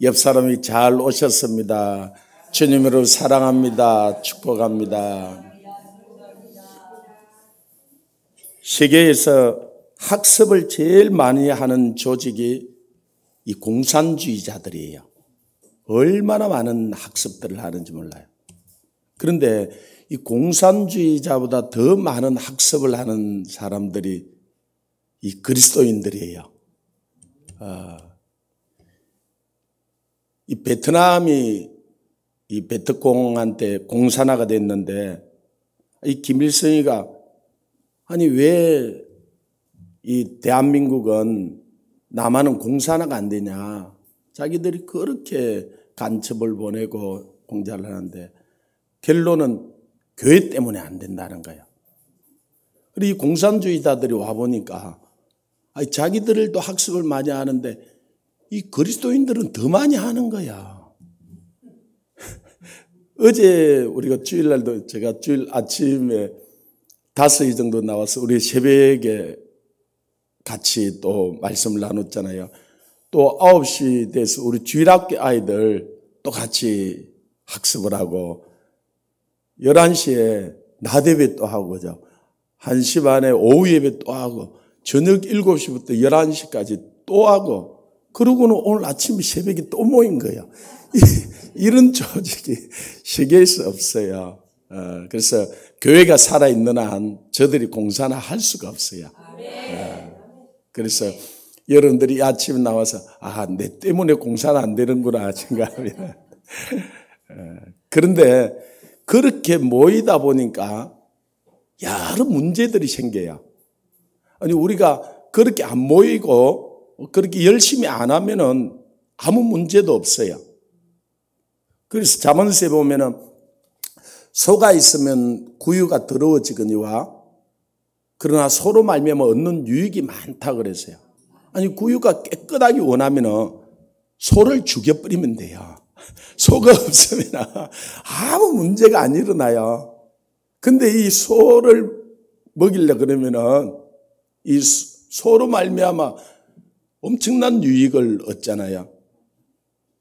옆 사람이 잘 오셨습니다. 주님으로 사랑합니다. 축복합니다. 세계에서 학습을 제일 많이 하는 조직이 이 공산주의자들이에요. 얼마나 많은 학습들을 하는지 몰라요. 그런데 이 공산주의자보다 더 많은 학습을 하는 사람들이 이 그리스도인들이에요. 이 베트남이 이 베트콩한테 공산화가 됐는데 이 김일성이가 아니 왜 이 대한민국은 남한은 공산화가 안 되냐. 자기들이 그렇게 간첩을 보내고 공작을 하는데 결론은 교회 때문에 안 된다는 거예요. 그리고 이 공산주의자들이 와보니까 아니 자기들도 학습을 많이 하는데 이 그리스도인들은 더 많이 하는 거야. 어제 우리가 주일날도 제가 주일 아침에 5시 정도 나와서 우리 새벽에 같이 또 말씀을 나눴잖아요. 또 9시 돼서 우리 주일학교 아이들 또 같이 학습을 하고 11시에 낮 예배 또 하고 그죠. 1시 반에 오후 예배 또 하고 저녁 7시부터 11시까지 또 하고 그러고는 오늘 아침 새벽에 또 모인 거예요. 이런 조직이 세계에서 없어요. 그래서 교회가 살아있는 한 저들이 공산화 할 수가 없어요. 그래서 여러분들이 아침에 나와서 내 때문에 공산화 안 되는구나 생각합니다. 그런데 그렇게 모이다 보니까 여러 문제들이 생겨요. 아니 우리가 그렇게 안 모이고 그렇게 열심히 안 하면은 아무 문제도 없어요. 그래서 잠언서에 보면은 소가 있으면 구유가 더러워지거니와 그러나 소로 말미암아 얻는 유익이 많다 그랬어요. 아니 구유가 깨끗하게 원하면은 소를 죽여버리면 돼요. 소가 없으면 아무 문제가 안 일어나요. 근데 이 소를 먹이려 그러면은 이 소로 말미암아 엄청난 유익을 얻잖아요.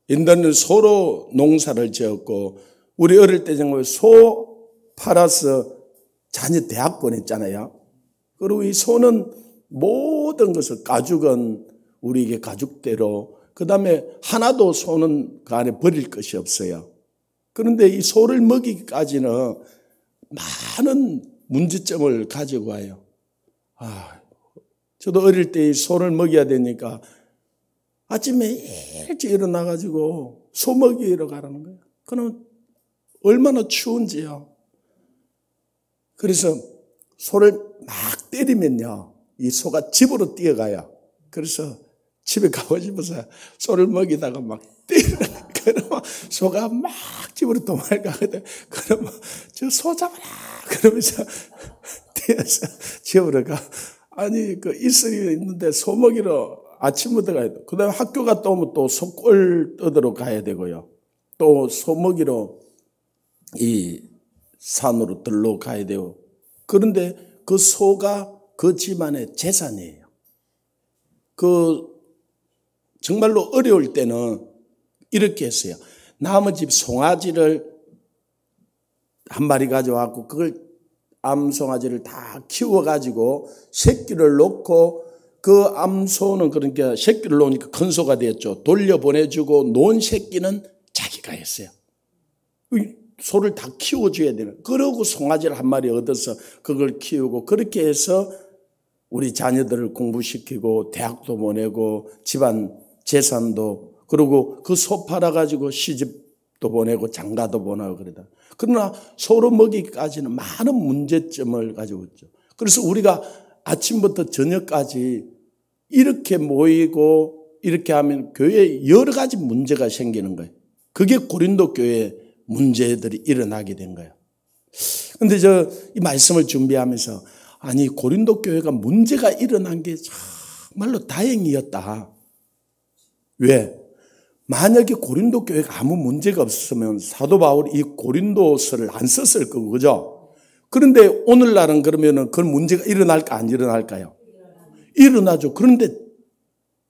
옛날에는 소로 농사를 지었고 우리 어릴 때 정말 소 팔아서 자녀 대학 보냈잖아요. 그리고 이 소는 모든 것을 가죽은 우리에게 가죽대로 그다음에 하나도 소는 그 안에 버릴 것이 없어요. 그런데 이 소를 먹이기까지는 많은 문제점을 가지고 와요. 저도 어릴 때 이 소를 먹여야 되니까 아침에 일찍 일어나가지고 소 먹이러 가라는 거예요. 그럼 얼마나 추운지요. 그래서 소를 막 때리면요. 이 소가 집으로 뛰어가요. 그래서 집에 가고 싶어서 소를 먹이다가 막 때리는 그러면 소가 막 집으로 도망가거든. 그러면 저 소 잡아라. 그러면서 뛰어서 집으로 가. 아니 그 이슬이 있는데 소 먹이러 아침부터 가야 돼. 그 다음에 학교 갔다 오면 또 소골 뜯으러 가야 되고요. 또 소 먹이러 이 산으로 들러 가야 되고. 그런데 그 소가 그 집안의 재산이에요. 정말로 어려울 때는 이렇게 했어요. 남의 집 송아지를 한 마리 가져와갖고 그걸 암송아지를 다 키워가지고 새끼를 놓고 그 암소는 그러니까 새끼를 놓으니까 큰 소가 됐죠. 돌려보내주고 놓은 새끼는 자기가 했어요. 소를 다 키워줘야 되는. 그러고 송아지를 한 마리 얻어서 그걸 키우고 그렇게 해서 우리 자녀들을 공부시키고 대학도 보내고 집안 재산도 그리고 그 소 팔아가지고 시집도 보내고 장가도 보내고 그러다. 그러나 소로 먹이기까지는 많은 문제점을 가지고 있죠. 그래서 우리가 아침부터 저녁까지 이렇게 모이고 이렇게 하면 교회에 여러 가지 문제가 생기는 거예요. 그게 고린도 교회에 문제들이 일어나게 된 거예요. 그런데 이 말씀을 준비하면서 아니 고린도 교회가 문제가 일어난 게 정말로 다행이었다. 왜? 만약에 고린도 교회가 아무 문제가 없었으면 사도 바울이 이 고린도서를 안 썼을 거고 그죠? 그런데 오늘날은 그러면은 그 문제가 일어날까 안 일어날까요? 일어나죠. 그런데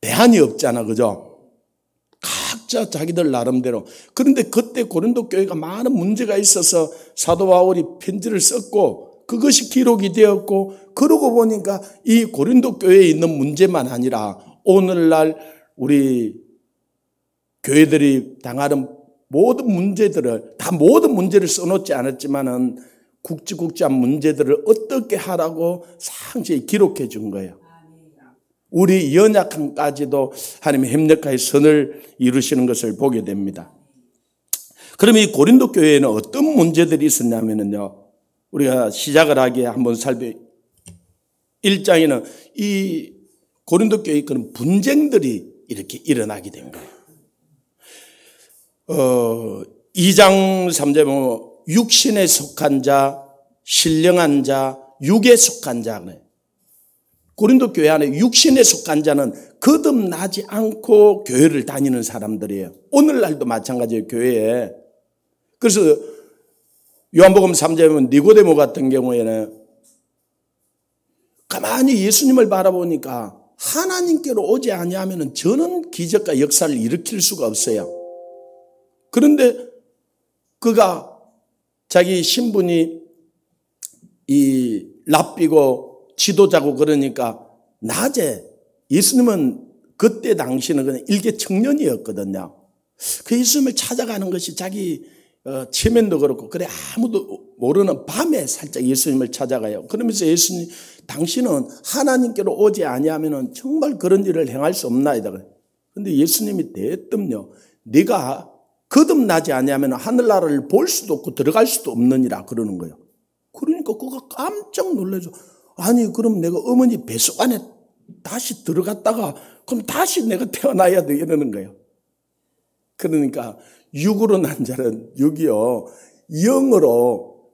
대안이 없잖아 그죠? 각자 자기들 나름대로. 그런데 그때 고린도 교회가 많은 문제가 있어서 사도 바울이 편지를 썼고 그것이 기록이 되었고, 그러고 보니까 이 고린도 교회에 있는 문제만 아니라 오늘날 우리 교회들이 당하는 모든 문제들을, 다 모든 문제를 써놓지 않았지만은 굵직굵직한 문제들을 어떻게 하라고 상세히 기록해 준 거예요. 우리 연약함까지도 하나님의 협력하여 선을 이루시는 것을 보게 됩니다. 그럼 이 고린도 교회에는 어떤 문제들이 있었냐면요, 우리가 시작을 하기에 한번 1장에는 이 고린도 교회의 그런 분쟁들이 이렇게 일어나게 된 거예요. 2장 3절에 보면 육신에 속한 자, 신령한 자, 육에 속한 자. 고린도 교회 안에 육신에 속한 자는 거듭나지 않고 교회를 다니는 사람들이에요. 오늘날도 마찬가지예요, 교회에. 그래서 요한복음 3장에 보면 니고데모 같은 경우에는 가만히 예수님을 바라보니까 하나님께로 오지 아니하면 저는 기적과 역사를 일으킬 수가 없어요. 그런데 그가 자기 신분이 이 랍비고 지도자고 그러니까 낮에, 예수님은 그때 당시는 그냥 일개 청년이었거든요. 그 예수님을 찾아가는 것이 자기 체면도 그렇고, 그래 아무도 모르는 밤에 살짝 예수님을 찾아가요. 그러면서 예수님, 당신은 하나님께로 오지 아니하면 정말 그런 일을 행할 수 없나이다. 그런데 예수님이 대뜸요, 네가 거듭나지 아니하면 하늘나라를 볼 수도 없고 들어갈 수도 없느니라 그러는 거예요. 그러니까 그가 깜짝 놀라죠. 아니 그럼 내가 어머니 뱃속 안에 다시 들어갔다가 그럼 다시 내가 태어나야 돼 이러는 거예요. 그러니까 육으로 난 자는, 육이요, 영으로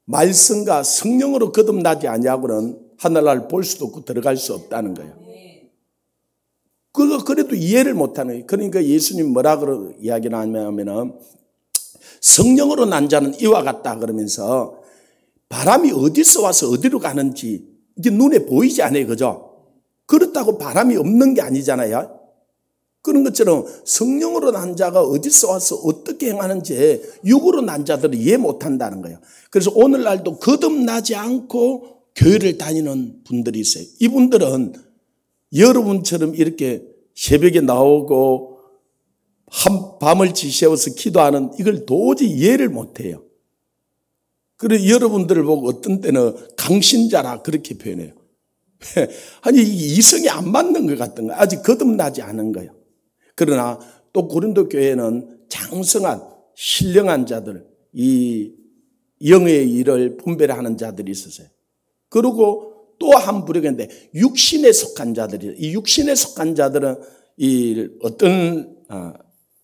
말씀과 성령으로 거듭나지 아니하고는 하늘나라를 볼 수도 없고 들어갈 수 없다는 거예요. 그래도 이해를 못하는 거예요. 그러니까 예수님 뭐라 이야기를 하냐면은 성령으로 난 자는 이와 같다 그러면서 바람이 어디서 와서 어디로 가는지 이게 눈에 보이지 않아요. 그죠? 그렇다고 바람이 없는 게 아니잖아요. 그런 것처럼 성령으로 난 자가 어디서 와서 어떻게 행하는지 육으로 난 자들은 이해 못한다는 거예요. 그래서 오늘날도 거듭나지 않고 교회를 다니는 분들이 있어요. 이분들은 여러분처럼 이렇게 새벽에 나오고 밤을 지새워서 기도하는 이걸 도저히 이해를 못해요. 그래서 여러분들을 보고 어떤 때는 강신자라 그렇게 표현해요. 아니 이성이 안 맞는 것 같은 거예요. 아직 거듭나지 않은 거예요. 그러나 또 고린도 교회는 장성한 신령한 자들, 이 영의 일을 분별하는 자들이 있었어요. 그리고 또 한 부류가 있는데 육신에 속한 자들이, 이 육신에 속한 자들은 이 어떤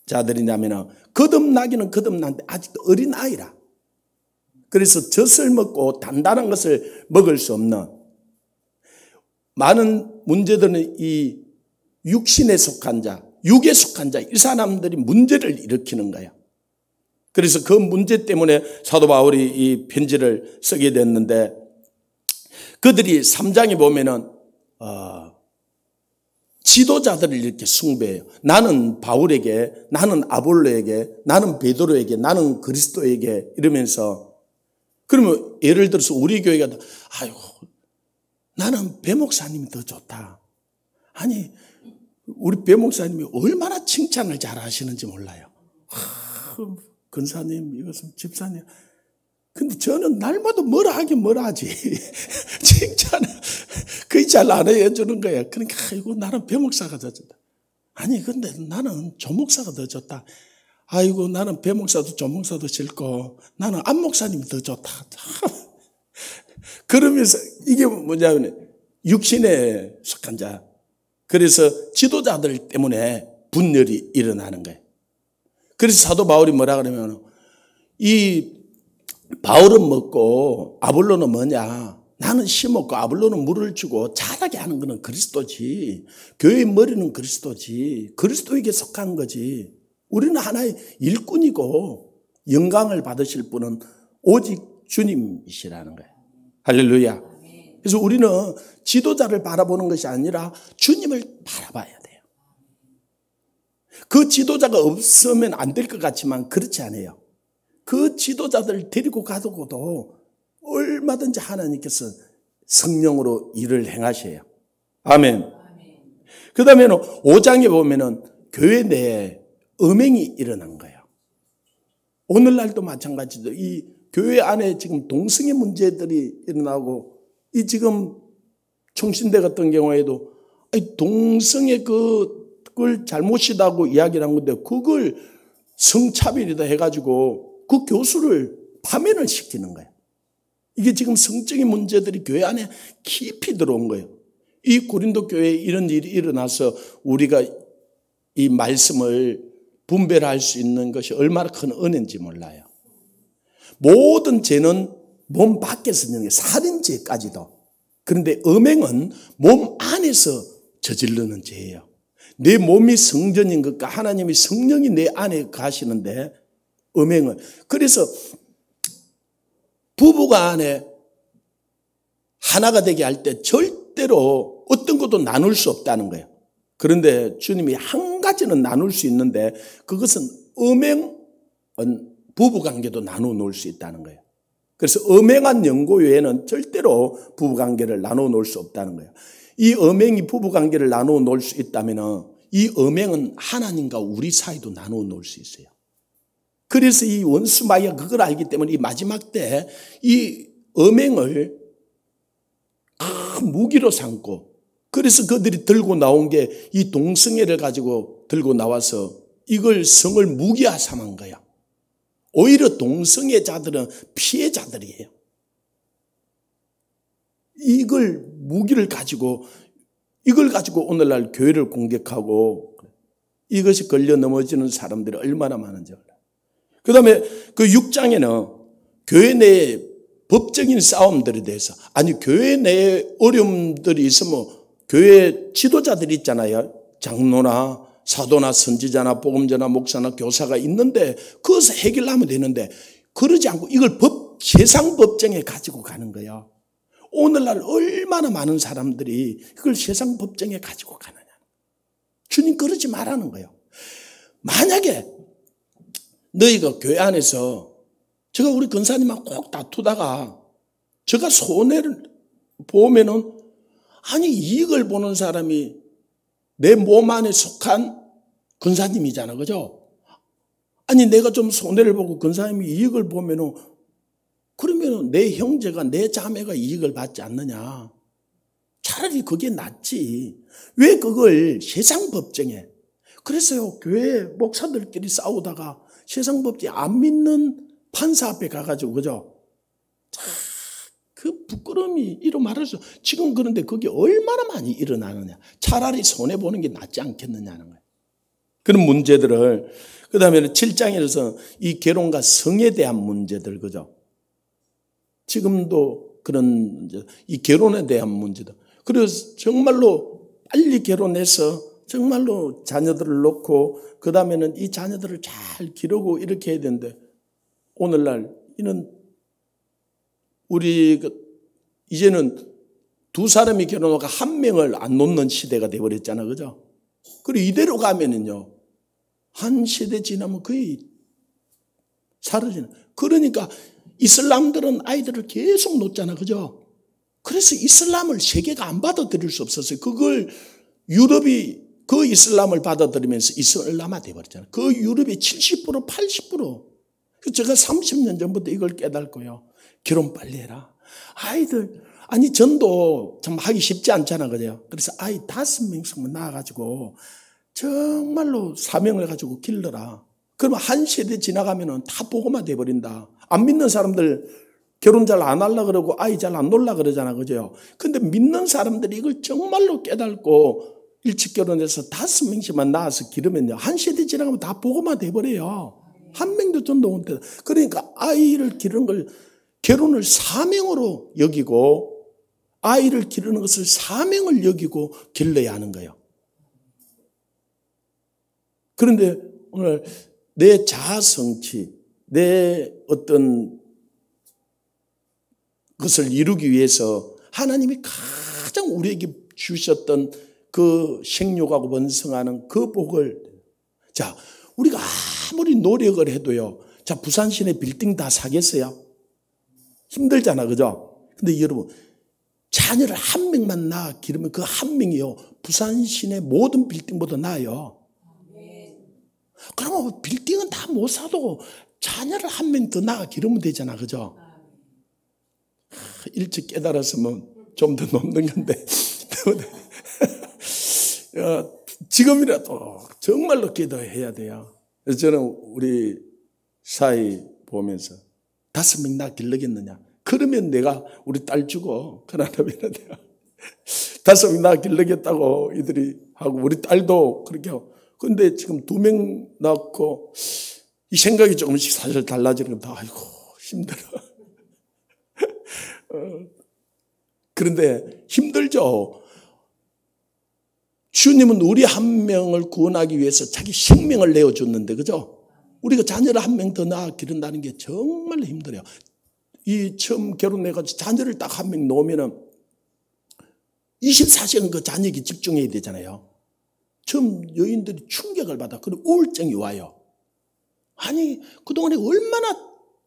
자들이냐면 거듭나기는 거듭났는데 아직도 어린 아이라. 그래서 젖을 먹고 단단한 것을 먹을 수 없는 많은 문제들은 이 육신에 속한 자, 육에 속한 자, 이 사람들이 문제를 일으키는 거예요. 그래서 그 문제 때문에 사도 바울이 이 편지를 쓰게 됐는데, 그들이 3장에 보면은 지도자들을 이렇게 숭배해요. 나는 바울에게, 나는 아볼로에게, 나는 베드로에게, 나는 그리스도에게 이러면서, 그러면 예를 들어서 우리 교회가 아이고 나는 배 목사님이 더 좋다. 아니 우리 배 목사님이 얼마나 칭찬을 잘 하시는지 몰라요. 근사님, 이것은 집사님. 근데 저는 날마다 뭐라 하긴 뭐라 하지. 칭찬을 거의 잘 안 해주는 거야. 그러니까 아이고 나는 배 목사가 더 좋다. 아니 근데 나는 조 목사가 더 좋다. 아이고 나는 배 목사도 조 목사도 싫고 나는 안 목사님이 더 좋다. 그러면서 이게 뭐냐면 육신에 속한 자. 그래서 지도자들 때문에 분열이 일어나는 거예요. 그래서 사도 바울이 뭐라 그러면 이 바울은 먹고 아볼로는 뭐냐? 나는 심었고 아볼로는 물을 주고 자라게 하는 것은 그리스도지. 교회의 머리는 그리스도지. 그리스도에게 속한 거지. 우리는 하나의 일꾼이고 영광을 받으실 분은 오직 주님이시라는 거예요. 할렐루야. 그래서 우리는 지도자를 바라보는 것이 아니라 주님을 바라봐야 돼요. 그 지도자가 없으면 안 될 것 같지만 그렇지 않아요. 그 지도자들 데리고 가두고도 얼마든지 하나님께서 성령으로 일을 행하셔요. 아멘. 그 다음에는 5장에 보면은 교회 내에 음행이 일어난 거예요. 오늘날도 마찬가지죠. 이 교회 안에 지금 동성애 문제들이 일어나고, 이 지금 총신대 같은 경우에도 동성애 그걸 잘못이다고 이야기를 한 건데, 그걸 성차별이다 해가지고 그 교수를 파면을 시키는 거예요. 이게 지금 성적인 문제들이 교회 안에 깊이 들어온 거예요. 이 고린도 교회에 이런 일이 일어나서 우리가 이 말씀을 분별할 수 있는 것이 얼마나 큰 은혜인지 몰라요. 모든 죄는 몸 밖에서 있는 게 살인죄까지도. 그런데 음행은 몸 안에서 저지르는 죄예요. 내 몸이 성전인 것과 하나님이 성령이 내 안에 가시는데, 음행은. 그래서 부부가 안에 하나가 되게 할 때 절대로 어떤 것도 나눌 수 없다는 거예요. 그런데 주님이 한 가지는 나눌 수 있는데, 그것은 음행은 부부관계도 나누어 놓을 수 있다는 거예요. 그래서 음행한 연고 외에는 절대로 부부관계를 나누어 놓을 수 없다는 거예요. 이 음행이 부부관계를 나누어 놓을 수 있다면 이 음행은 하나님과 우리 사이도 나누어 놓을 수 있어요. 그래서 이 원수 마귀가 그걸 알기 때문에 이 마지막 때 이 음행을 큰 무기로 삼고, 그래서 그들이 들고 나온 게 이 동성애를 가지고 들고 나와서 이걸 성을 무기화 삼은 거야. 오히려 동성애자들은 피해자들이에요. 이걸 무기를 가지고, 이걸 가지고 오늘날 교회를 공격하고, 이것이 걸려 넘어지는 사람들이 얼마나 많은지 몰라요. 그 다음에 그 6장에는 교회 내에 법적인 싸움들에 대해서, 아니 교회 내에 어려움들이 있으면 교회 지도자들이 있잖아요. 장로나 사도나 선지자나 복음자나 목사나 교사가 있는데 그것을 해결하면 되는데, 그러지 않고 이걸 세상 법정에 가지고 가는 거예요. 오늘날 얼마나 많은 사람들이 이걸 세상 법정에 가지고 가느냐. 주님 그러지 말라는 거예요. 만약에 너희가 교회 안에서, 제가 우리 권사님하고 꼭 다투다가 제가 손해를 보면은, 아니 이익을 보는 사람이 내 몸 안에 속한 권사님이잖아, 그죠? 아니 내가 좀 손해를 보고 권사님이 이익을 보면은, 그러면 내 형제가, 내 자매가 이익을 받지 않느냐. 차라리 그게 낫지. 왜 그걸 세상 법정에. 그래서요, 교회 목사들끼리 싸우다가 세상 법정에 안 믿는 판사 앞에 가가지고, 그죠? 그 부끄러움이 이로 말할 수. 지금 그런데 그게 얼마나 많이 일어나느냐. 차라리 손해보는 게 낫지 않겠느냐는 거예요. 그런 문제들을. 그 다음에 7장에서 이 결혼과 성에 대한 문제들, 그죠? 지금도 그런 문제, 이 결혼에 대한 문제도. 그래서 정말로 빨리 결혼해서 정말로 자녀들을 놓고, 그 다음에는 이 자녀들을 잘 기르고 이렇게 해야 되는데, 오늘날 이는 우리 이제는 두 사람이 결혼하고 한 명을 안 놓는 시대가 되어버렸잖아, 그죠? 그리고 이대로 가면은요, 한 세대 지나면 거의 사라지는. 그러니까 이슬람들은 아이들을 계속 놓잖아, 그죠? 그래서 이슬람을 세계가 안 받아들일 수 없었어요. 그걸 유럽이 그 이슬람을 받아들이면서 이슬람화 되어버렸잖아요. 그 유럽이 70%, 80%. 제가 30년 전부터 이걸 깨닫고요. 결혼 빨리 해라. 아이들, 아니 전도 참 하기 쉽지 않잖아, 그죠? 그래서 아이 5명씩만 낳아가지고 정말로 사명을 가지고 길러라. 그러면 한 세대 지나가면은 다 보고만 돼버린다. 안 믿는 사람들 결혼 잘 안 하려고 그러고 아이 잘 안 놀라 그러잖아, 그죠? 근데 믿는 사람들이 이걸 정말로 깨닫고 일찍 결혼해서 5명씩만 낳아서 기르면요, 한 세대 지나가면 다 보고만 돼버려요. 한 명도 전도 못 돼. 그러니까 아이를 기르는 걸, 결혼을 사명으로 여기고, 아이를 기르는 것을 사명을 여기고 길러야 하는 거예요. 그런데 오늘 내 자아성취, 내 어떤 것을 이루기 위해서 하나님이 가장 우리에게 주셨던 그 생육하고 번성하는 그 복을, 자, 우리가 아무리 노력을 해도요. 자, 부산 시내 빌딩 다 사겠어요? 힘들잖아, 그죠? 근데 여러분, 자녀를 한 명만 낳아 기르면 그 한 명이요. 부산 시내 모든 빌딩보다 나아요. 그러면 빌딩은 다 못 사도 자녀를 한 명 더 낳아 기르면 되잖아, 그죠? 일찍 깨달았으면 좀 더 넘는 건데. 지금이라도 정말로 기도해야 돼요. 그래서 저는 우리 사이 보면서 5명 낳아 길러겠느냐? 그러면 내가 우리 딸 주고 그러면 돼요. 5명 낳아 길러겠다고 이들이 하고 우리 딸도 그렇게 하고. 근데 지금 2명 낳고 이 생각이 조금씩 사실 달라지는 겁니다. 아이고 힘들어. 그런데 힘들죠. 주님은 우리 한 명을 구원하기 위해서 자기 생명을 내어줬는데, 그죠? 우리가 자녀를 한 명 더 낳아 기른다는 게 정말 힘들어요. 이 처음 결혼해가지고 자녀를 딱 한 명 놓으면은 24시간 그 자녀에게 집중해야 되잖아요. 처음 여인들이 충격을 받아. 그리고 우울증이 와요. 아니, 그동안에 얼마나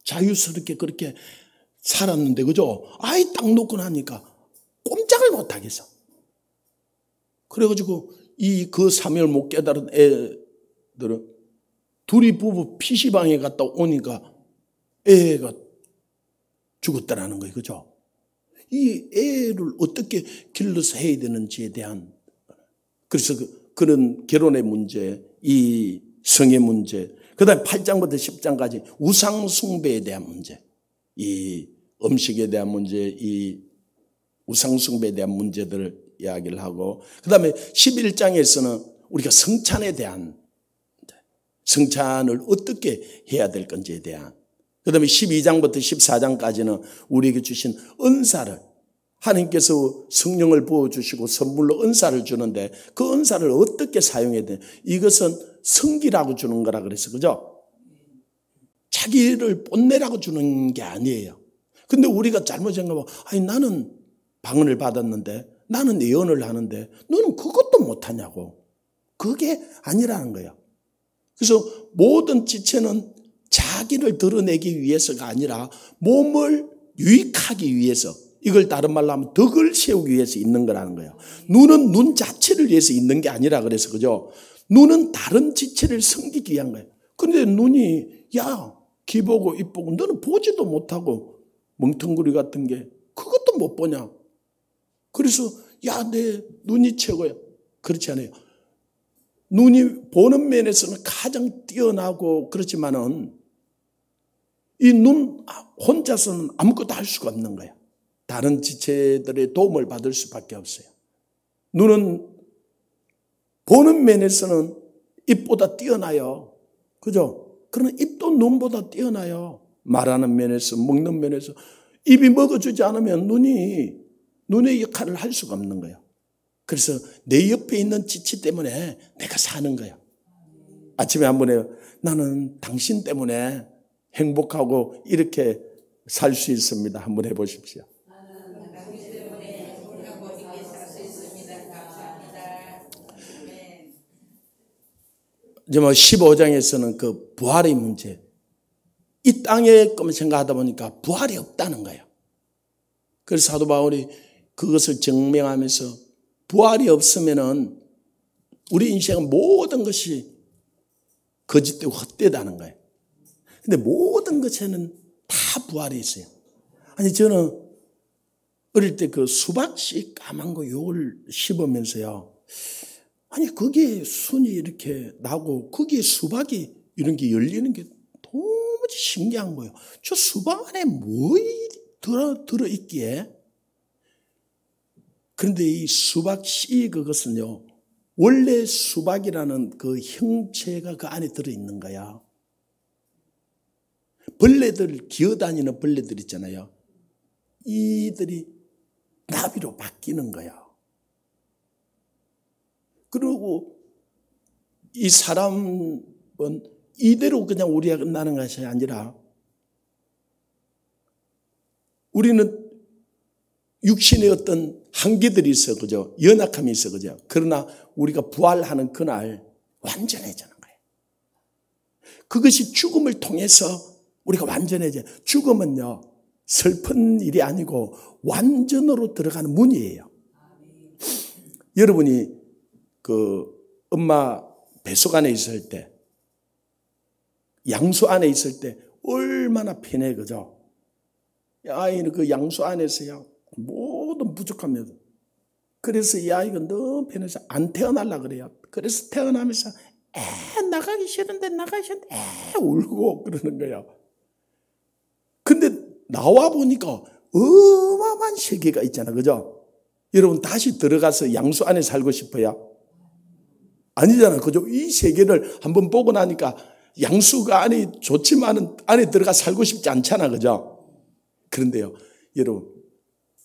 자유스럽게 그렇게 살았는데, 그죠? 아이 딱 놓고 나니까 꼼짝을 못 하겠어. 그래가지고 그 사명을 못 깨달은 애들은 둘이 부부 PC방에 갔다 오니까 애가 죽었다라는 거예요. 그죠? 이 애를 어떻게 길러서 해야 되는지에 대한, 그래서 그런 결혼의 문제, 이 성의 문제, 그 다음에 8장부터 10장까지 우상숭배에 대한 문제, 이 음식에 대한 문제, 이 우상숭배에 대한 문제들을 이야기를 하고, 그 다음에 11장에서는 우리가 성찬에 대한, 성찬을 어떻게 해야 될 건지에 대한, 그 다음에 12장부터 14장까지는 우리에게 주신 은사를, 하나님께서 성령을 부어주시고 선물로 은사를 주는데 그 은사를 어떻게 사용해야 돼? 이것은 성기라고 주는 거라 그래서, 그죠? 자기를 뽐내라고 주는 게 아니에요. 근데 우리가 잘못 생각하면, 아니 나는 방언을 받았는데, 나는 예언을 하는데 너는 그것도 못하냐고. 그게 아니라는 거예요. 그래서 모든 지체는 자기를 드러내기 위해서가 아니라 몸을 유익하기 위해서, 이걸 다른 말로 하면 덕을 세우기 위해서 있는 거라는 거예요. 눈은 눈 자체를 위해서 있는 게 아니라 그래서, 그죠? 눈은 다른 지체를 섬기기 위한 거예요. 그런데 눈이, 야, 귀 보고 입 보고 너는 보지도 못하고 멍텅구리 같은 게 그것도 못 보냐. 그래서 야, 내 눈이 최고야. 그렇지 않아요. 눈이 보는 면에서는 가장 뛰어나고 그렇지만은 이 눈 혼자서는 아무것도 할 수가 없는 거야. 다른 지체들의 도움을 받을 수밖에 없어요. 눈은 보는 면에서는 입보다 뛰어나요. 그죠? 그러나 입도 눈보다 뛰어나요. 말하는 면에서, 먹는 면에서. 입이 먹어주지 않으면 눈의 역할을 할 수가 없는 거예요. 그래서 내 옆에 있는 지체 때문에 내가 사는 거예요. 아침에 한번 해요. 나는 당신 때문에 행복하고 이렇게 살 수 있습니다. 한번 해보십시오. 이제 15장에서는 그 부활의 문제, 이 땅의 것만 생각하다 보니까 부활이 없다는 거예요. 그래서 사도 바울이 그것을 증명하면서 부활이 없으면은 우리 인생은 모든 것이 거짓되고 헛되다는 거예요. 근데 모든 것에는 다 부활이 있어요. 아니, 저는 어릴 때 그 수박씨 까만 거 요걸 씹으면서요. 아니, 거기에 순이 이렇게 나고 거기에 수박이 이런 게 열리는 게 도무지 신기한 거예요. 저 수박 안에 뭐 들어있기에? 그런데 이 수박씨 그것은요, 원래 수박이라는 그 형체가 그 안에 들어있는 거야. 벌레들, 기어다니는 벌레들 있잖아요. 이들이 나비로 바뀌는 거야. 그리고 이 사람은 이대로 그냥 우리가 끝나는 것이 아니라 우리는 육신의 어떤 한계들이 있어, 그죠? 연약함이 있어, 그죠? 그러나 우리가 부활하는 그날 완전해지는 거예요. 그것이 죽음을 통해서 우리가 완전해져. 죽음은요, 슬픈 일이 아니고 완전으로 들어가는 문이에요. 여러분이 그 엄마 뱃속 안에 있을 때, 양수 안에 있을 때 얼마나 편해, 그죠? 아이는 그 양수 안에서요, 모든 부족하면. 그래서 이 아이가 너무 편해서 안 태어나려고 그래요. 그래서 태어나면서 나가기 싫은데 울고 그러는 거예요. 근데 나와 보니까 어마어마한 세계가 있잖아, 그죠? 여러분 다시 들어가서 양수 안에 살고 싶어요? 아니잖아, 그죠? 이 세계를 한번 보고 나니까 양수가 안에 좋지만은 안에 들어가 살고 싶지 않잖아, 그죠? 그런데요, 여러분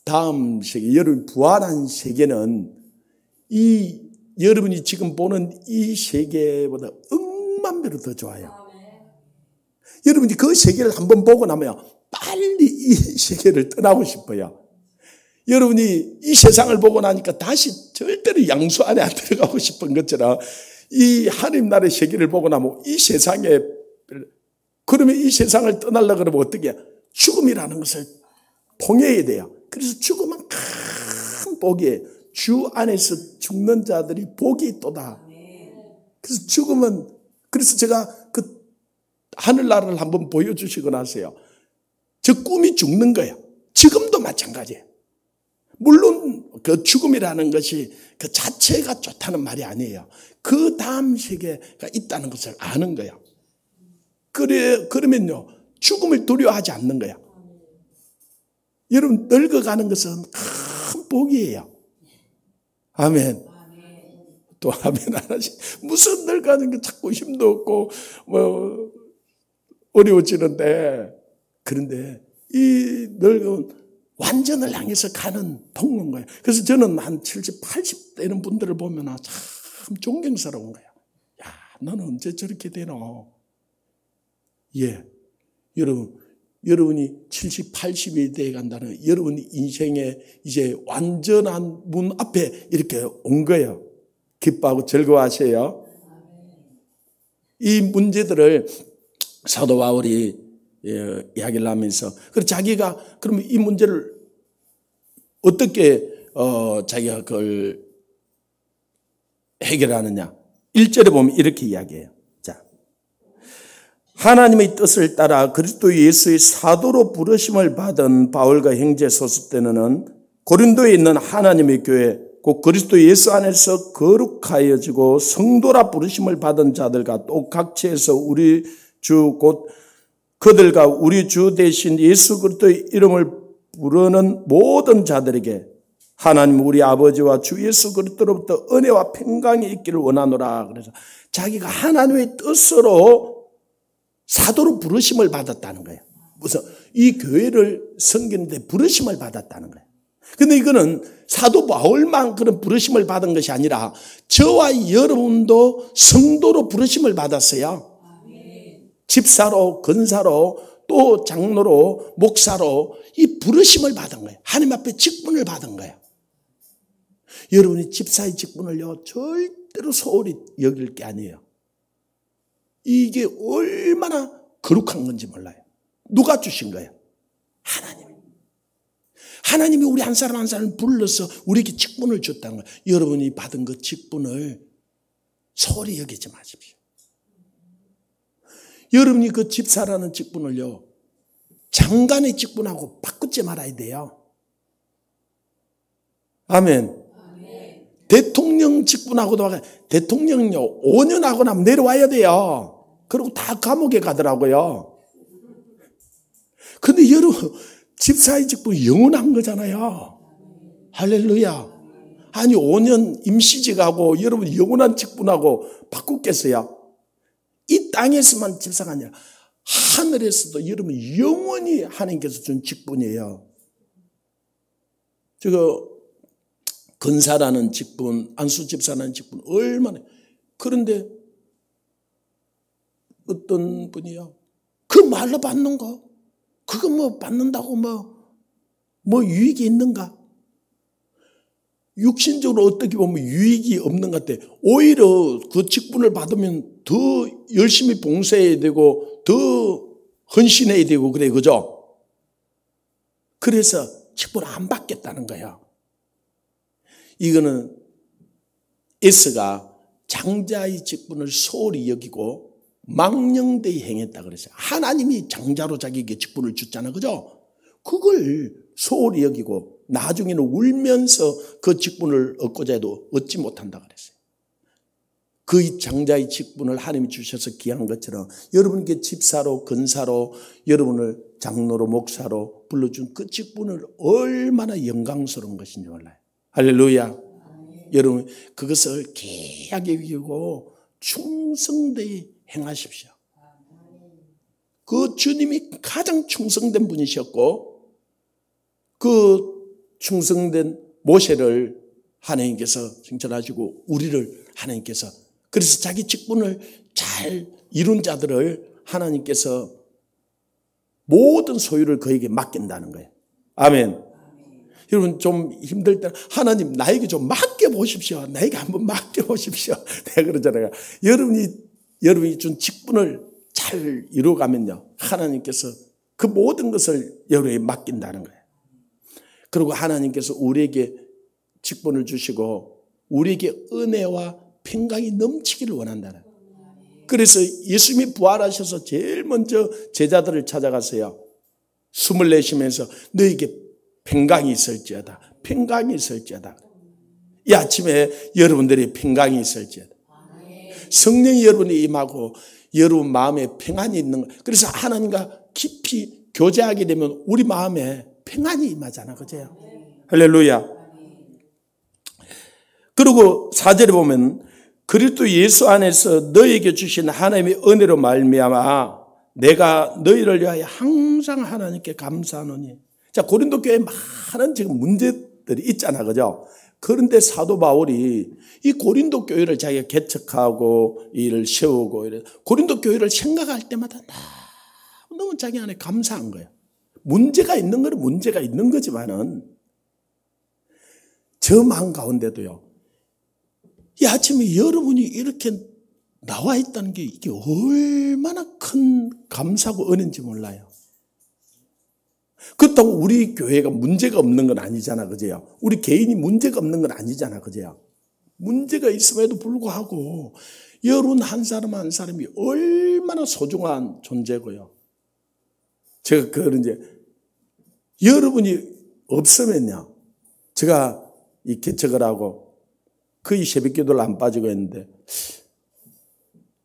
다음 세계, 여러분 부활한 세계는 이 여러분이 지금 보는 이 세계보다 억만 배로 더 좋아요. 여러분이 그 세계를 한번 보고 나면 빨리 이 세계를 떠나고 싶어요. 여러분이 이 세상을 보고 나니까 다시 절대로 양수 안에 안 들어가고 싶은 것처럼 이 하나님 나라의 세계를 보고 나면 이 세상에, 그러면 이 세상을 떠나려고 그러면 어떻게 해요? 죽음이라는 것을 통해야 돼요. 그래서 죽음은 큰 복이에요. 주 안에서 죽는 자들이 복이 있도다. 그래서 죽음은, 그래서 제가 그 하늘나라를 한번 보여주시고 나서요, 저 꿈이 죽는 거예요. 지금도 마찬가지예요. 물론 그 죽음이라는 것이 그 자체가 좋다는 말이 아니에요. 그 다음 세계가 있다는 것을 아는 거예요. 그러면요, 죽음을 두려워하지 않는 거예요. 여러분, 늙어가는 것은 큰 복이에요. 아멘. 또 아멘 안 하시. 무슨 늙어가는 게 자꾸 힘도 없고 어려워지는데, 그런데 이 늙은 완전을 향해서 가는 통로인 거예요. 그래서 저는 한 70, 80 되는 분들을 보면 참 존경스러운 거예요. 야, 너는 언제 저렇게 되노? 예, 여러분이 70, 80이 돼 간다는 여러분이 인생에 이제 완전한 문 앞에 이렇게 온 거예요. 기뻐하고 즐거워하세요. 이 문제들을 사도 바울이 이야기를 하면서, 그래서 자기가 그러면 이 문제를 어떻게 자기가 그걸 해결하느냐? 1절에 보면 이렇게 이야기해요. 자, 하나님의 뜻을 따라 그리스도 예수의 사도로 부르심을 받은 바울과 형제 소수때는 고린도에 있는 하나님의 교회, 곧 그리스도 예수 안에서 거룩하여지고 성도라 부르심을 받은 자들과 또 각처에서 우리 주 곧 그들과 우리 주 대신 예수 그리스도의 이름을 부르는 모든 자들에게 하나님 우리 아버지와 주 예수 그리스도로부터 은혜와 평강이 있기를 원하노라. 그래서 자기가 하나님의 뜻으로 사도로 부르심을 받았다는 거예요. 무슨 이 교회를 섬기는데 부르심을 받았다는 거예요. 근데 이거는 사도 바울만 그런 부르심을 받은 것이 아니라 저와 여러분도 성도로 부르심을 받았어요. 집사로, 권사로, 또 장로로, 목사로 이 부르심을 받은 거예요. 하나님 앞에 직분을 받은 거예요. 여러분이 집사의 직분을요, 절대로 소홀히 여길 게 아니에요. 이게 얼마나 거룩한 건지 몰라요. 누가 주신 거예요? 하나님. 하나님이 우리 한 사람 한 사람을 불러서 우리에게 직분을 줬다는 거예요. 여러분이 받은 그 직분을 소홀히 여기지 마십시오. 여러분이 그 집사라는 직분을요, 장관의 직분하고 바꾸지 말아야 돼요. 아멘. 대통령 직분하고도 대통령요 5년 하고 나면 내려와야 돼요. 그리고 다 감옥에 가더라고요. 근데 여러분 집사의 직분이 영원한 거잖아요. 할렐루야. 아니 5년 임시직하고 여러분 영원한 직분하고 바꾸겠어요? 이 땅에서만 집사가 아니라 하늘에서도 여러분 영원히 하나님께서 준 직분이에요. 근사라는 직분, 안수집사라는 직분 얼마나. 그런데 어떤 분이요, 그 말로 받는 거, 그거 뭐 받는다고 뭐 유익이 있는가? 육신적으로 어떻게 보면 유익이 없는 것 같아. 오히려 그 직분을 받으면 더 열심히 봉사해야 되고 더 헌신해야 되고 그래, 그죠? 그래서 직분을 안 받겠다는 거야. 이거는 에스가 장자의 직분을 소홀히 여기고 망령되이 행했다 그랬어요. 하나님이 장자로 자기에게 직분을 줬잖아, 그죠? 그걸 소홀히 여기고 나중에는 울면서 그 직분을 얻고자 해도 얻지 못한다 그랬어요. 그 장자의 직분을 하나님이 주셔서 귀한 것처럼 여러분께 집사로, 근사로, 여러분을 장로로, 목사로 불러준 그 직분을 얼마나 영광스러운 것인지 몰라요. 할렐루야. 여러분 그것을 귀하게 여기고 충성되이 행하십시오. 그 주님이 가장 충성된 분이셨고 그 충성된 모세를 하나님께서 칭찬하시고 우리를 하나님께서 그래서 자기 직분을 잘 이룬 자들을 하나님께서 모든 소유를 그에게 맡긴다는 거예요. 아멘. 여러분 좀 힘들 때는 하나님 나에게 좀 맡겨보십시오. 나에게 한번 맡겨보십시오. 내가 그러잖아요. 여러분이 준 직분을 잘 이루어가면요. 하나님께서 그 모든 것을 여러분에게 맡긴다는 거예요. 그리고 하나님께서 우리에게 직분을 주시고 우리에게 은혜와 평강이 넘치기를 원한다는 거예요. 그래서 예수님이 부활하셔서 제일 먼저 제자들을 찾아가서요. 숨을 내쉬면서 너에게 평강이 있을지어다. 평강이 있을지어다. 이 아침에 여러분들이 평강이 있을지어다. 성령이 여러분이 임하고 여러분 마음에 평안이 있는 거예요. 그래서 하나님과 깊이 교제하게 되면 우리 마음에 평안이 임하잖아. 그죠? 할렐루야. 그리고 4절에 보면 그리스도 예수 안에서 너에게 주신 하나님의 은혜로 말미암아 내가 너희를 위하여 항상 하나님께 감사하노니. 자, 고린도 교회에 많은 지금 문제들이 있잖아. 그죠? 그런데 사도 바울이 이 고린도 교회를 자기가 개척하고 일을 세우고 이래 고린도 교회를 생각할 때마다 너무 자기 안에 감사한 거야. 문제가 있는 건 문제가 있는 거지만은 저 마음 가운데도요. 이 아침에 여러분이 이렇게 나와 있다는 게 이게 얼마나 큰 감사고 은혜인지 몰라요. 그렇다고 우리 교회가 문제가 없는 건 아니잖아. 그죠? 우리 개인이 문제가 없는 건 아니잖아. 그죠? 문제가 있음에도 불구하고 여러분 한 사람 한 사람이 얼마나 소중한 존재고요. 제가 그걸 이제 여러분이 없으면요. 제가 이 개척을 하고 거의 새벽기도를 안 빠지고 했는데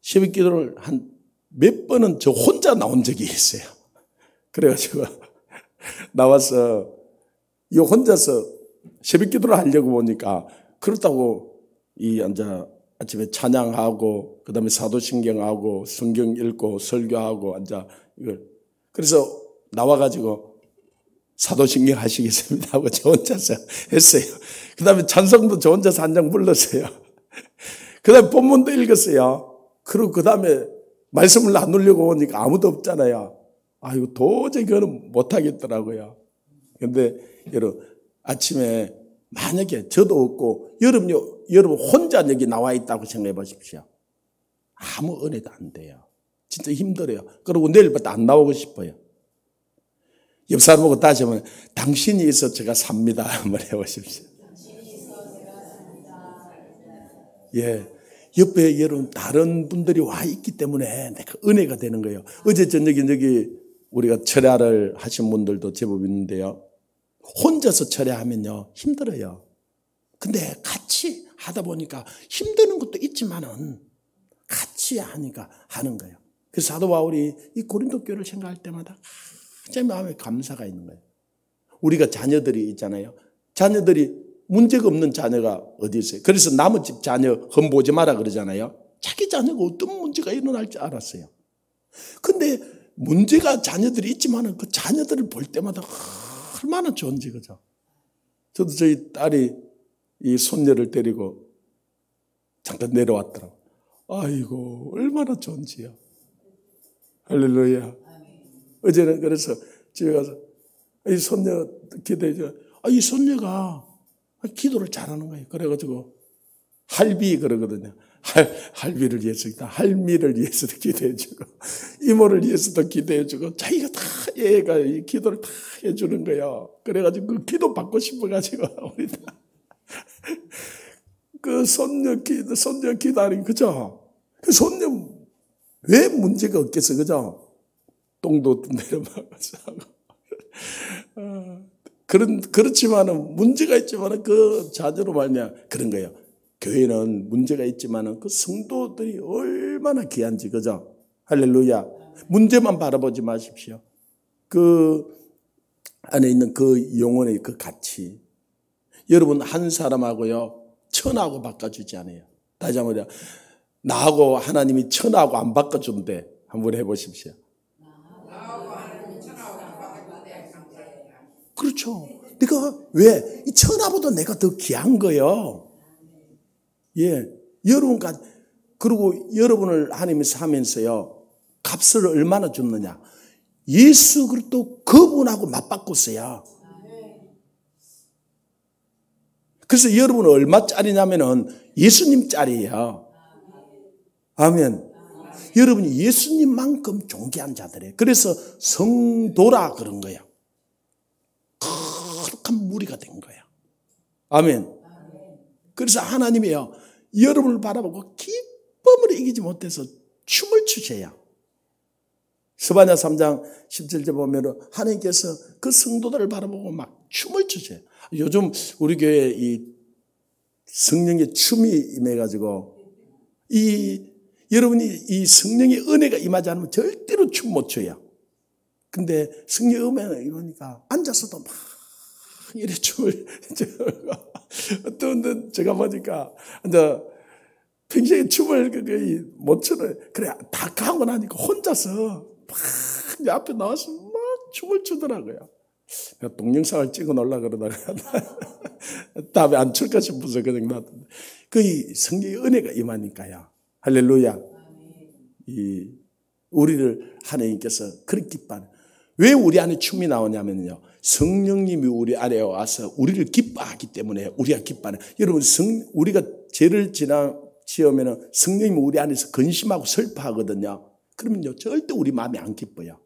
새벽기도를 한 몇 번은 저 혼자 나온 적이 있어요. 그래가지고 나와서 이 혼자서 새벽기도를 하려고 보니까 그렇다고 이 앉아 아침에 찬양하고 그다음에 사도신경하고 성경 읽고 설교하고 앉아 이걸 그래서 나와가지고 사도신경 하시겠습니다 하고 저 혼자서 했어요. 그다음에 찬송도 저 혼자서 한 장 불렀어요. 그다음에 본문도 읽었어요. 그리고 그다음에 말씀을 나누려고 오니까 아무도 없잖아요. 이거 도저히 그거는 못하겠더라고요. 그런데 여러분 아침에 만약에 저도 없고 여러분 혼자 여기 나와 있다고 생각해 보십시오. 아무 은혜도 안 돼요. 진짜 힘들어요. 그리고 내일부터 안 나오고 싶어요. 옆 사람 보고 다시 한번 당신이 있어 제가 삽니다 한번 해보십시오. 예, 옆에 여러분 다른 분들이 와 있기 때문에 내가 은혜가 되는 거예요. 어제 저녁에 여기 우리가 철야를 하신 분들도 제법 있는데요. 혼자서 철야하면요 힘들어요. 근데 같이 하다 보니까 힘드는 것도 있지만은 같이 하니까 하는 거예요. 그래서 사도 바울이 이 고린도 교회를 생각할 때마다 제 마음에 감사가 있는 거예요. 우리가 자녀들이 있잖아요. 자녀들이 문제가 없는 자녀가 어디 있어요? 그래서 남의 집 자녀 험보지 마라 그러잖아요. 자기 자녀가 어떤 문제가 일어날지 알았어요. 근데 문제가 자녀들이 있지만 그 자녀들을 볼 때마다 얼마나 좋은지 그죠? 저도 저희 딸이 이 손녀를 데리고 잠깐 내려왔더라고요. 아이고 얼마나 좋은지요. 할렐루야. 어제는 그래서 집에 가서 이 손녀 기대죠. 이 손녀가 기도를 잘하는 거예요. 그래가지고 할비 그러거든요. 할비를 위해서도, 할미를 위해서도 기도해주고, 이모를 위해서도 기도해주고, 자기가 다 얘가 이 기도를 다 해주는 거예요. 그래가지고 그 기도 받고 싶어가지고 우리 다 그 손녀 기다린 그죠? 그 손녀 왜 문제가 없겠어, 그죠? 똥도 내려막아서 하고. 그렇지만은 문제가 있지만은 그 자녀로 말미암아 그런 거예요. 교회는 문제가 있지만은 그 성도들이 얼마나 귀한지, 그죠? 할렐루야. 문제만 바라보지 마십시오. 그 안에 있는 그 영혼의 그 가치. 여러분 한 사람하고요 천하고 바꿔주지 않아요. 다시 한번 나하고 하나님이 천하고 안 바꿔준대. 한번 해보십시오. 그렇죠. 그러니까 왜? 이 천하보다 내가 더 귀한 거예요. 예. 여러분까지, 그리고 여러분을 하나님께서 하면서요, 값을 얼마나 줬느냐. 예수 그리스도 그분하고 맞바꿨어요. 그래서 여러분은 얼마짜리냐면은 예수님짜리예요. 아멘. 여러분이 예수님만큼 존귀한 자들이에요. 그래서 성도라 그런 거예요. 거룩한 무리가 된 거예요. 아멘. 그래서 하나님이요, 여러분을 바라보고 기쁨을 이기지 못해서 춤을 추세요. 스바냐 3장 17절 보면 하나님께서 그 성도들을 바라보고 막 춤을 추세요. 요즘 우리 교회에 이 성령의 춤이 임해가지고 여러분이 이 성령의 은혜가 임하지 않으면 절대로 춤 못 춰요. 근데 성령의 은혜가 임하니까 앉아서도 막 이래 춤을 어떤 제가 보니까 이제 평소에 춤을 못 추는 그래 다 가고 나니까 혼자서 막 앞에 나와서 막 춤을 추더라고요. 동영상을 찍어 놓으려고 그러다가 다음에 안 출까 싶어서 그냥 놔뒀는데 그 성령의 은혜가 임하니까요. 할렐루야. 우리를 하나님께서 그렇게 기뻐하는. 왜 우리 안에 춤이 나오냐면요, 성령님이 우리 안에 와서 우리를 기뻐하기 때문에 우리가 기뻐하는. 여러분 우리가 죄를 지으면 성령님이 우리 안에서 근심하고 슬퍼하거든요. 그러면요 절대 우리 마음이 안 기뻐요.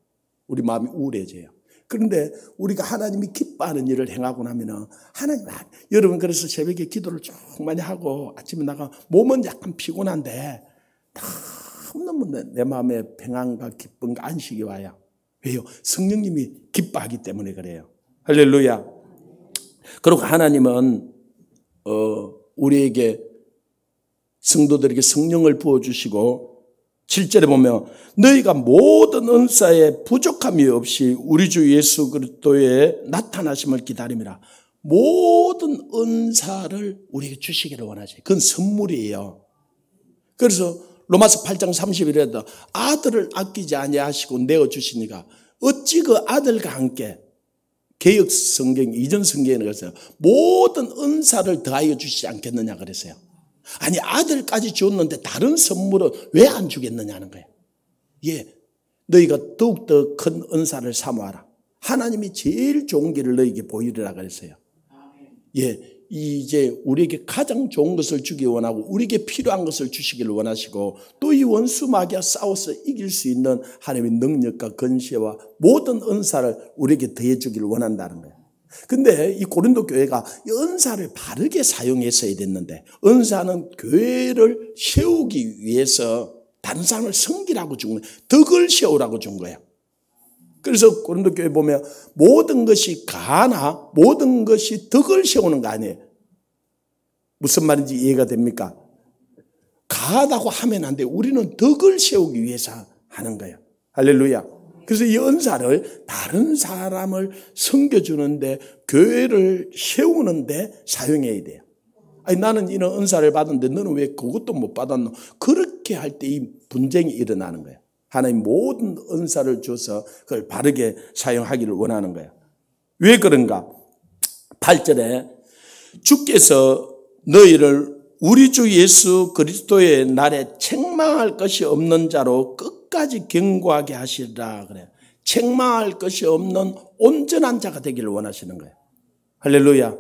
우리 마음이 우울해져요. 그런데 우리가 하나님이 기뻐하는 일을 행하고 나면은 여러분 그래서 새벽에 기도를 쭉 많이 하고 아침에 나가 몸은 약간 피곤한데 너무너무 내 마음에 평안과 기쁨과 안식이 와요. 왜요? 성령님이 기뻐하기 때문에 그래요. 할렐루야. 그리고 하나님은 우리에게 성도들에게 성령을 부어주시고 7절에 보면 너희가 모든 은사에 부족함이 없이 우리 주 예수 그리스도의 나타나심을 기다림이라. 모든 은사를 우리에게 주시기를 원하지. 그건 선물이에요. 그래서 로마서 8장 31절에도 아들을 아끼지 아니하시고 내어주시니까 어찌 그 아들과 함께 개역 성경 이전 성경에는 그랬어요. 모든 은사를 더하여 주시지 않겠느냐 그랬어요. 아니 아들까지 줬는데 다른 선물은 왜 안 주겠느냐는 거예요. 예, 너희가 더욱더 큰 은사를 사모하라. 하나님이 제일 좋은 길을 너희에게 보이리라 그랬어요. 예, 이제 우리에게 가장 좋은 것을 주기 원하고 우리에게 필요한 것을 주시기를 원하시고 또 이 원수 마귀와 싸워서 이길 수 있는 하나님의 능력과 권세와 모든 은사를 우리에게 더해 주기를 원한다는 거예요. 근데 이 고린도 교회가 이 은사를 바르게 사용했어야 됐는데 은사는 교회를 세우기 위해서 다른 사람을 섬기라고 준 거예요. 덕을 세우라고 준 거예요. 그래서 고린도 교회 보면 모든 것이 가나 모든 것이 덕을 세우는 거 아니에요. 무슨 말인지 이해가 됩니까? 가하다고 하면 안 돼. 우리는 덕을 세우기 위해서 하는 거예요. 할렐루야. 그래서 이 은사를 다른 사람을 섬겨주는데 교회를 세우는데 사용해야 돼요. 아니 나는 이런 은사를 받았는데 너는 왜 그것도 못 받았노? 그렇게 할 때 이 분쟁이 일어나는 거예요. 하나님 모든 은사를 줘서 그걸 바르게 사용하기를 원하는 거예요. 왜 그런가? 8절에 주께서 너희를 우리 주 예수 그리스도의 날에 책망할 것이 없는 자로 끝까지 견고하게 하시리라 그래요. 책망할 것이 없는 온전한 자가 되기를 원하시는 거예요. 할렐루야.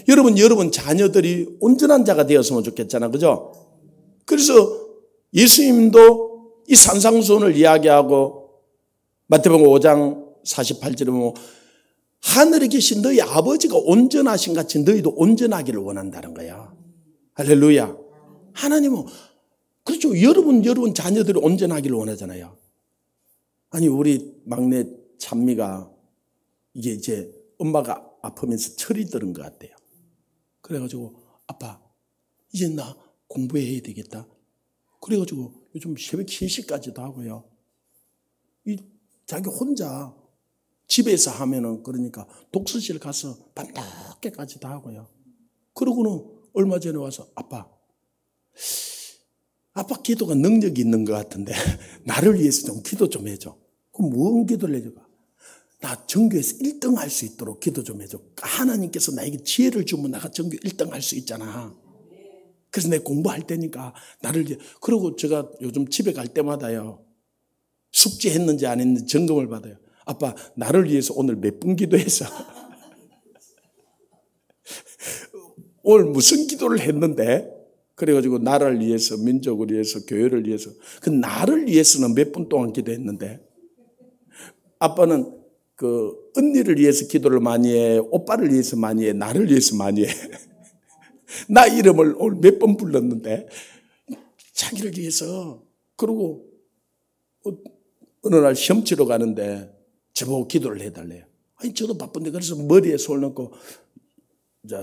여러분 자녀들이 온전한 자가 되었으면 좋겠잖아. 그죠? 그래서 예수님도 이 산상수훈을 이야기하고 마태복음 5장 48절에 보면 하늘에 계신 너희 아버지가 온전하신 같이 너희도 온전하기를 원한다는 거야. 할렐루야. 하나님은 그렇죠. 여러분 자녀들이 온전하기를 원하잖아요. 아니 우리 막내 찬미가 이게 이제 엄마가 아프면서 철이 들은 것 같아요. 그래가지고 아빠 이제 나 공부해야 되겠다. 그래가지고 요즘 새벽 3시까지도 하고요. 이 자기 혼자 집에서 하면은 그러니까 독서실 가서 밤늦게까지도 하고요. 그러고는 얼마 전에 와서 아빠 기도가 능력이 있는 것 같은데 나를 위해서 좀 기도 좀 해줘. 그럼 무슨 기도를 해줘가? 나 전교에서 1등 할 수 있도록 기도 좀 해줘. 하나님께서 나에게 지혜를 주면 내가 전교 1등 할 수 있잖아. 그래서 내가 공부할 때니까 나를 그러고 제가 요즘 집에 갈 때마다요. 숙제했는지 안 했는지 점검을 받아요. 아빠 나를 위해서 오늘 몇 분 기도했어? 오늘 무슨 기도를 했는데? 그래가지고 나라를 위해서, 민족을 위해서, 교회를 위해서. 그 나를 위해서는 몇 분 동안 기도했는데 아빠는 그 언니를 위해서 기도를 많이 해, 오빠를 위해서 많이 해, 나를 위해서 많이 해. 나 이름을 오늘 몇 번 불렀는데 자기를 위해서. 그러고 어느 날 시험 치러 가는데 저보고 기도를 해달래요. 아니 저도 바쁜데 그래서 머리에 손 넣고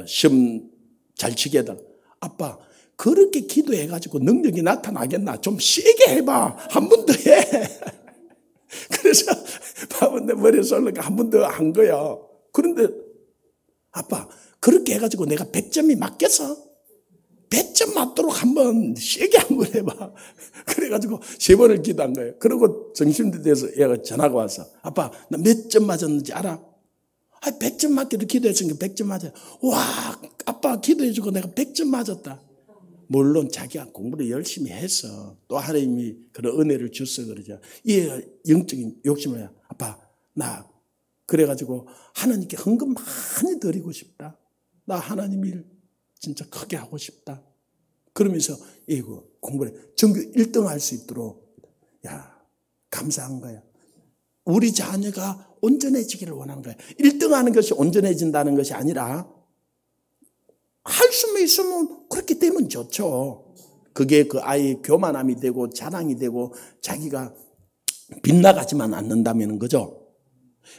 시험 잘 치게 해달라. 아빠 그렇게 기도해가지고 능력이 나타나겠나? 좀 세게 해봐. 한 번 더 해. 그래서 바쁜데 머리에 손 넣고 한 번 더 한 거야. 그런데 아빠 그렇게 해가지고 내가 100점이 맞겠어? 100점 맞도록 한번 세게 한번 해봐. 그래가지고 3번을 기도한 거예요. 그리고 정신대에서 얘가 전화가 와서 아빠 나 몇 점 맞았는지 알아? 100점 맞기로 기도했으니까 100점 맞아요. 와 아빠 기도해주고 내가 100점 맞았다. 물론 자기가 공부를 열심히 해서 또 하나님이 그런 은혜를 줬어 그러죠. 이 영적인 욕심을 아빠 나 그래가지고 하나님께 헌금 많이 드리고 싶다. 나 하나님 일 진짜 크게 하고 싶다. 그러면서 이거 공부를 전교 1등 할 수 있도록 감사한 거야. 우리 자녀가 온전해지기를 원하는 거야. 1등 하는 것이 온전해진다는 것이 아니라 할 수만 있으면 그렇게 되면 좋죠. 그게 그 아이의 교만함이 되고 자랑이 되고 자기가 빗나가지만 않는다면 그죠.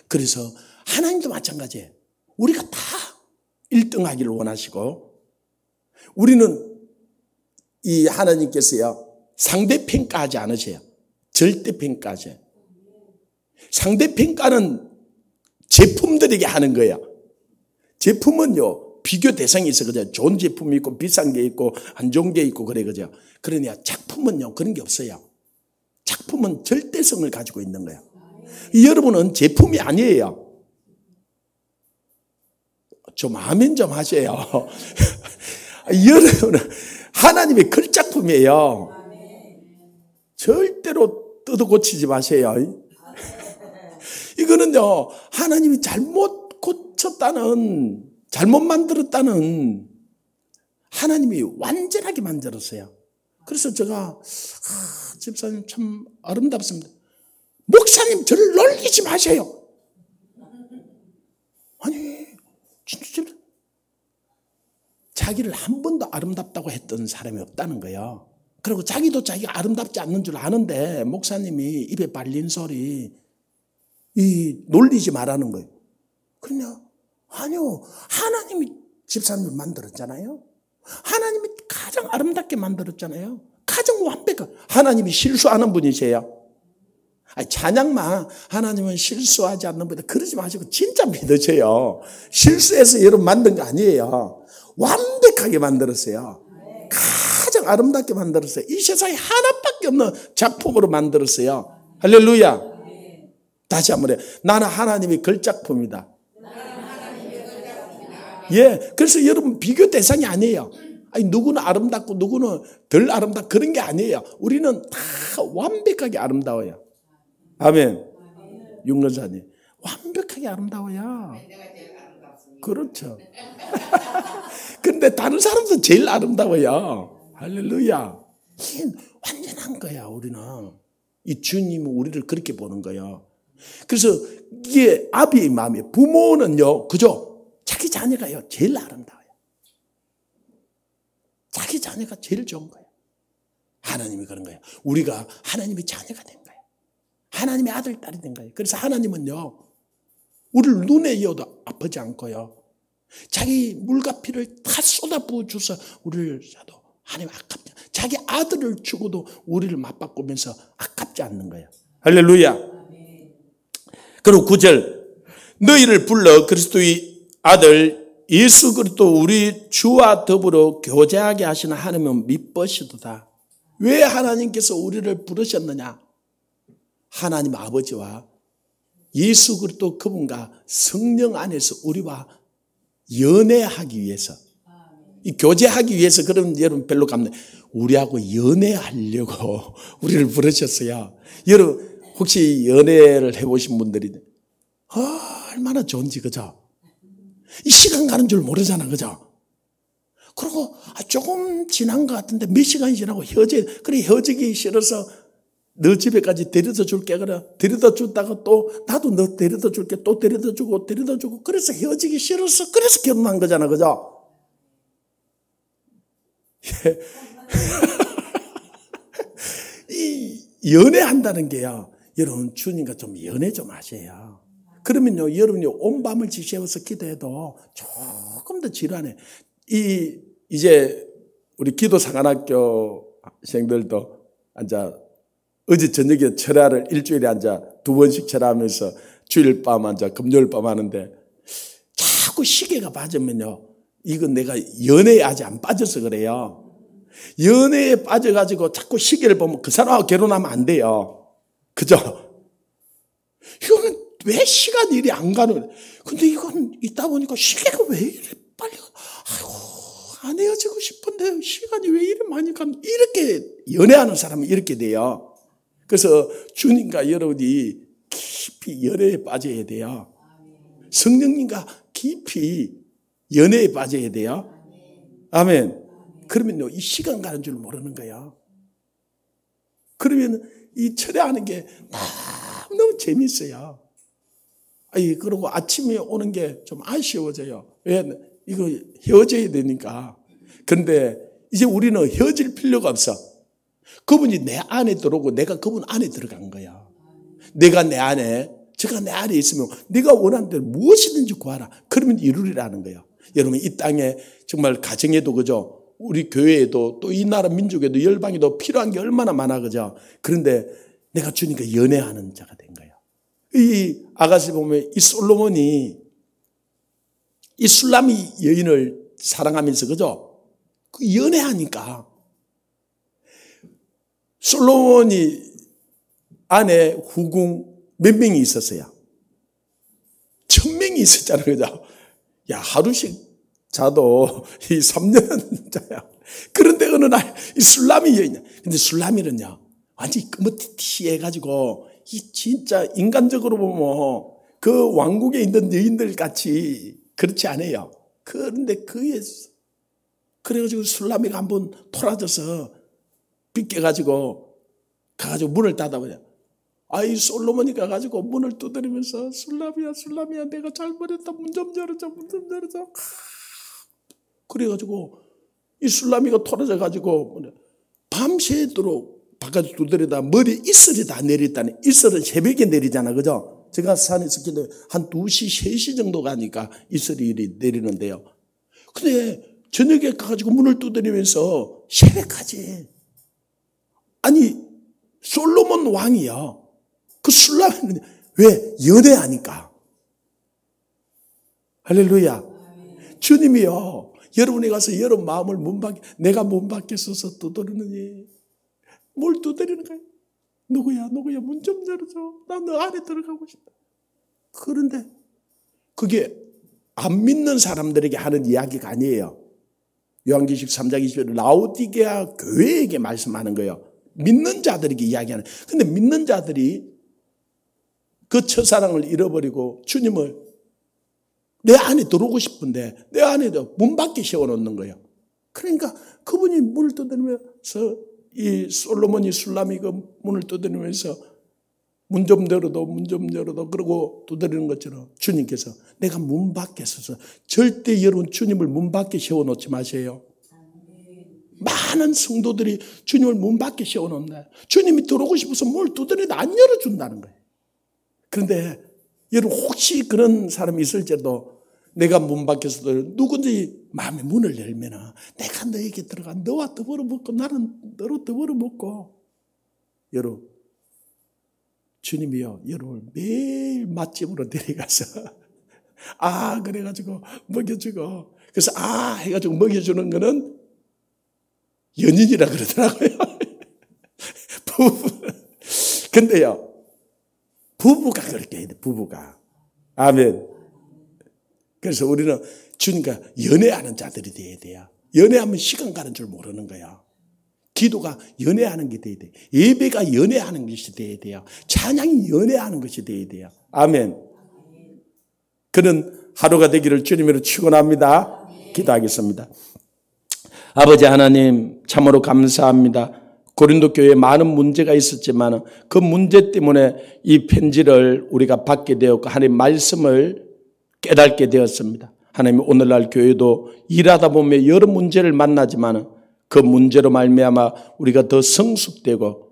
그래서 하나님도 마찬가지예요. 우리가 다 1등 하기를 원하시고 우리는 이 하나님께서요 상대평가하지 않으세요. 절대평가하세요. 상대평가는 제품들에게 하는 거예요. 제품은요 비교 대상이 있어 그죠. 좋은 제품이 있고 비싼 게 있고 안 좋은 게 있고 그래 그죠. 그러냐 작품은요 그런 게 없어요. 작품은 절대성을 가지고 있는 거예요. 여러분은 제품이 아니에요. 좀 아멘 좀 하세요. 여러분은 하나님의 글작품이에요. 절대로 뜯어고치지 마세요. 이거는요 하나님이 잘못 고쳤다는 잘못 만들었다는 하나님이 완전하게 만들었어요. 그래서 제가 집사님 참 아름답습니다. 목사님 저를 놀리지 마세요. 아니 진짜 자기를 한 번도 아름답다고 했던 사람이 없다는 거예요. 그리고 자기도 자기가 아름답지 않는 줄 아는데 목사님이 입에 발린 소리 놀리지 말라는 거예요. 그러냐? 아니요. 하나님이 집사님을 만들었잖아요. 하나님이 가장 아름답게 만들었잖아요. 가장 완벽한. 하나님이 실수하는 분이세요. 찬양만 하나님은 실수하지 않는 분이다. 그러지 마시고 진짜 믿으세요. 실수해서 여러분 만든 거 아니에요. 완벽하게 만들었어요. 가장 아름답게 만들었어요. 이 세상에 하나밖에 없는 작품으로 만들었어요. 할렐루야. 다시 한번 해. 나는 하나님의 걸작품이다. 예, 그래서 여러분 비교 대상이 아니에요. 아니 누구는 아름답고 누구는 덜 아름답고 그런 게 아니에요. 우리는 다 완벽하게 아름다워요. 아멘. 윤건사님 완벽하게 아름다워요. 그렇죠. 그런데 다른 사람도 제일 아름다워요. 할렐루야. 완전한 거야, 우리는. 이 주님은 우리를 그렇게 보는 거예요. 그래서 이게 아비의 마음이에요. 부모는요, 그죠? 자기 자녀가요, 제일 아름다워요. 자기 자녀가 제일 좋은 거예요. 하나님이 그런 거예요. 우리가 하나님의 자녀가 된 거예요. 하나님의 아들, 딸이 된 거예요. 그래서 하나님은요, 우리를 눈에 이어도 아프지 않고요. 자기 물과 피를 다 쏟아부어 주서 우리를 사도 하나님 아깝지 않아요. 자기 아들을 주고도 우리를 맞바꾸면서 아깝지 않는 거예요. 할렐루야. 그리고 9절, 너희를 불러 그리스도의 아들 예수 그리스도 우리 주와 더불어 교제하게 하시는 하나님은 미쁘시도다. 왜 하나님께서 우리를 부르셨느냐? 하나님 아버지와 예수 그리스도 그분과 성령 안에서 우리와 연애하기 위해서, 이 교제하기 위해서. 그러면 여러분 별로 감동. 우리하고 연애하려고 우리를 부르셨어요. 여러분 혹시 연애를 해보신 분들이 얼마나 좋은지, 그죠? 이 시간 가는 줄 모르잖아, 그죠? 그리고 조금 지난 것 같은데 몇 시간이 지나고 그래 헤어지기 싫어서 너 집에까지 데려다 줄게. 그래 데려다 줬다가 또 나도 너 데려다 줄게. 또 데려다 주고 그래서 헤어지기 싫어서 그래서 결혼한 거잖아, 그죠? 이 연애한다는 게요, 여러분 주님과 좀 연애 좀 하세요. 그러면요, 여러분이 온 밤을 지새워서 기도해도 조금 더 지루하네. 이제 우리 기도 상안학교 학생들도 앉아 어제 저녁에 철야를 일주일에 앉아 2번씩 철야하면서 주일 밤 앉아 금요일 밤 하는데, 자꾸 시계가 빠지면요, 이건 내가 연애에 아직 안 빠져서 그래요. 연애에 빠져가지고 자꾸 시계를 보면 그 사람하고 결혼하면 안 돼요. 그죠? 이거는 왜 시간이 이리 안 가는? 근데 이건 있다 보니까 시계가 왜 이리 빨리 가? 아이고, 안 헤어지고 싶은데 시간이 왜 이리 많이 가? 이렇게 연애하는 사람은 이렇게 돼요. 그래서 주님과 여러분이 깊이 연애에 빠져야 돼요. 성령님과 깊이 연애에 빠져야 돼요. 아멘. 그러면요, 이 시간 가는 줄 모르는 거예요. 그러면 이 철야하는 게 너무 재밌어요. 그리고 아침에 오는 게 좀 아쉬워져요. 왜? 이거 헤어져야 되니까. 그런데 이제 우리는 헤어질 필요가 없어. 그분이 내 안에 들어오고 내가 그분 안에 들어간 거야. 내가 내 안에, 제가 내 안에 있으면 네가 원하는 대로 무엇이든지 구하라. 그러면 이루리라는 거예요. 여러분 이 땅에 정말 가정에도 그죠? 우리 교회에도 또 이 나라 민족에도 열방에도 필요한 게 얼마나 많아, 그죠? 그런데 내가 주니까 연애하는 자가 된 거예요. 이 아가씨 보면 이 솔로몬이 이 술람이 여인을 사랑하면서, 그죠? 그 연애하니까 솔로몬이 아내 후궁 몇 명이 있었어요? 1000명이 있었잖아요, 그죠? 야, 하루씩 자도 이 3년 자야. 그런데 어느 날 이 술람이 여인이야. 근데 술람이는요, 완전히 끄머티해가지고 이 진짜 인간적으로 보면 그 왕국에 있는 여인들 같이 그렇지 않아요. 그런데 그래가지고 술람이가 한번 토라져서 빗겨가지고 가가지고 문을 닫아버려. 이 솔로몬이 가가지고 문을 두드리면서 술람이야 내가 잘못했다. 문 좀 열어줘. 그래가지고 이 술람이가 토라져가지고 밤새도록 바깥에 두드리다 머리에 이슬이 다 내렸다니. 이슬은 새벽에 내리잖아, 그죠? 제가 산에 있을 때 한 2시, 3시 정도 가니까 이슬이 내리는데요. 근데 저녁에 가가지고 문을 두드리면서 새벽까지. 아니, 솔로몬 왕이요. 그 술람은 왜? 연애하니까. 할렐루야. 주님이요, 여러분이 가서 여러분 마음을 내가 문 밖에 서서 두드리느니 뭘 두드리는 거야? 누구야 문 좀 열어줘. 나 너 안에 들어가고 싶다. 그런데 그게 안 믿는 사람들에게 하는 이야기가 아니에요. 요한계시록 3장 20절 라오디게아 교회에게 말씀하는 거예요. 믿는 자들에게 이야기하는. 근데 믿는 자들이 그 첫사랑을 잃어버리고 주님을 내 안에 들어오고 싶은데 내 안에도 문 밖에 세워놓는 거예요. 그러니까 그분이 문을 두드리면서 이 솔로몬이 술람이 그 문을 두드리면서 문 좀 열어도 그러고 두드리는 것처럼 주님께서 내가 문 밖에 서서 절대 여러분 주님을 문 밖에 세워놓지 마세요. 많은 성도들이 주님을 문 밖에 세워놓는다. 주님이 들어오고 싶어서 문을 두드려도 안 열어준다는 거예요. 그런데 여러분 혹시 그런 사람이 있을지라도 내가 문 밖에서도 누군지 마음의 문을 열면은 내가 너에게 들어가 너와 더불어 먹고 나는 너로 더불어 먹고 여러분 주님이요 여러분을 매일 맛집으로 데려가서 그래가지고 먹여주고 그래서 해가지고 먹여주는 거는 연인이라 그러더라고요. 근데요 부부가 그렇게 해야 돼. 부부가 아멘. 그래서 우리는 주님과 연애하는 자들이 돼야 돼요. 연애하면 시간 가는 줄 모르는 거야. 기도가 연애하는 게 돼야 돼. 예배가 연애하는 것이 돼야 돼요. 찬양이 연애하는 것이 돼야 돼요. 아멘. 그런 하루가 되기를 주님으로 축원합니다. 기도하겠습니다. 아버지 하나님 참으로 감사합니다. 고린도 교회에 많은 문제가 있었지만 그 문제 때문에 이 편지를 우리가 받게 되었고 하나님의 말씀을 깨닫게 되었습니다. 하나님 오늘날 교회도 일하다 보면 여러 문제를 만나지만 그 문제로 말미암아 우리가 더 성숙되고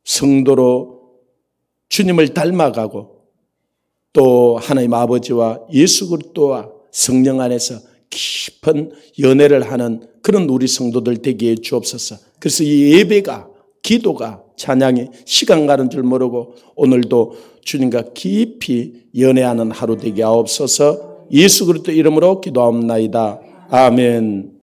성도로 주님을 닮아가고 또 하나님 아버지와 예수 그리스도와 성령 안에서 깊은 연애를 하는 그런 우리 성도들 되게 해 주옵소서. 그래서 이 예배가 기도가 찬양이 시간 가는 줄 모르고 오늘도 주님과 깊이 연애하는 하루 되게 하옵소서. 예수 그리스도 이름으로 기도하옵나이다. 아멘.